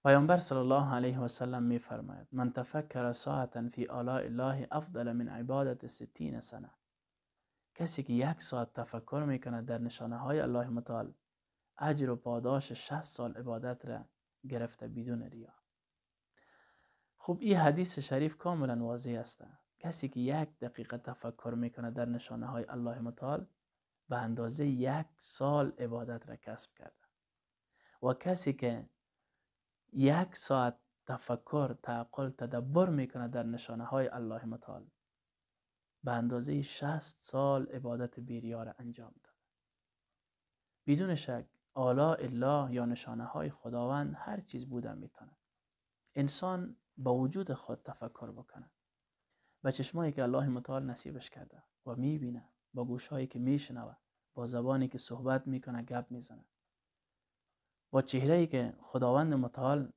پیامبر صلی الله علیه و سلم می فرماید من تفکر ساعتا فی آلاء الله افضل من عبادت 60 سنه. کسی که 1 ساعت تفکر میکنه در نشانه های الله متعال اجر و پاداش 60 سال عبادت را گرفته بدون ریا. خب این حدیث شریف کاملا واضح است. کسی که 1 دقیقه تفکر میکنه در نشانه های الله متعال به اندازه 1 سال عبادت را کسب کرده. و کسی که 1 ساعت تفکر، تعقل، تدبر میکنه در نشانه های الله متعال به اندازه 60 سال عبادت بیریا را انجام داد. بدون شک آلاء الله یا نشانه های خداوند هر چیز بودن میتونه. انسان با وجود خود تفکر بکنه، با چشمایی که الله متعال نصیبش کرده و میبینه، با گوشهایی که میشنوه، با زبانی که صحبت میکنه، گپ میزنه، با چهره‌ای که خداوند متعال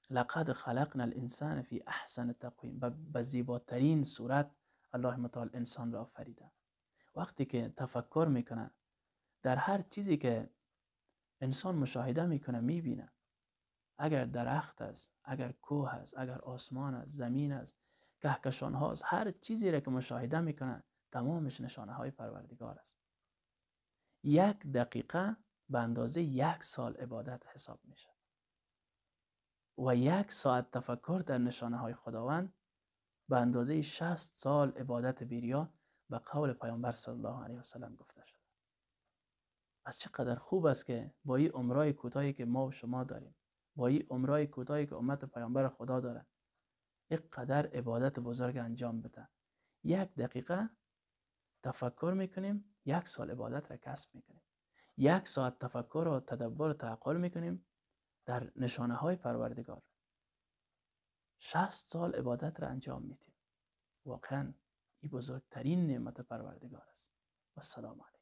لقد خلقنا الانسان فی احسن تقویم، به زیباترین صورت الله متعال انسان را آفریده. وقتی که تفکر میکنه در هر چیزی که انسان مشاهده میکنه، میبینه، اگر درخت است، اگر کوه است، اگر آسمان است، زمین است، کهکشان هاست، هر چیزی را که مشاهده میکنه تمامش نشانه های پروردگار است. 1 دقیقه به اندازه 1 سال عبادت حساب میشه و 1 ساعت تفکر در نشانه های خداوند به اندازه 60 سال عبادت بیریا به قول پیامبر صلی الله علیه و سلم گفته شده. پس چقدر خوب است که با این عمرای کوتاهی که ما و شما داریم، با این عمرای کوتاهی که امت پیامبر خدا داره، اینقدر عبادت بزرگ انجام بده. 1 دقیقه تفکر میکنیم، 1 سال عبادت را کسب میکنیم. 1 ساعت تفکر و تدبر و تعقل میکنیم در نشانه های پروردگار، 60 سال عبادت را انجام میدیم. واقعا این بزرگترین نعمت پروردگار است. و السلام علیکم.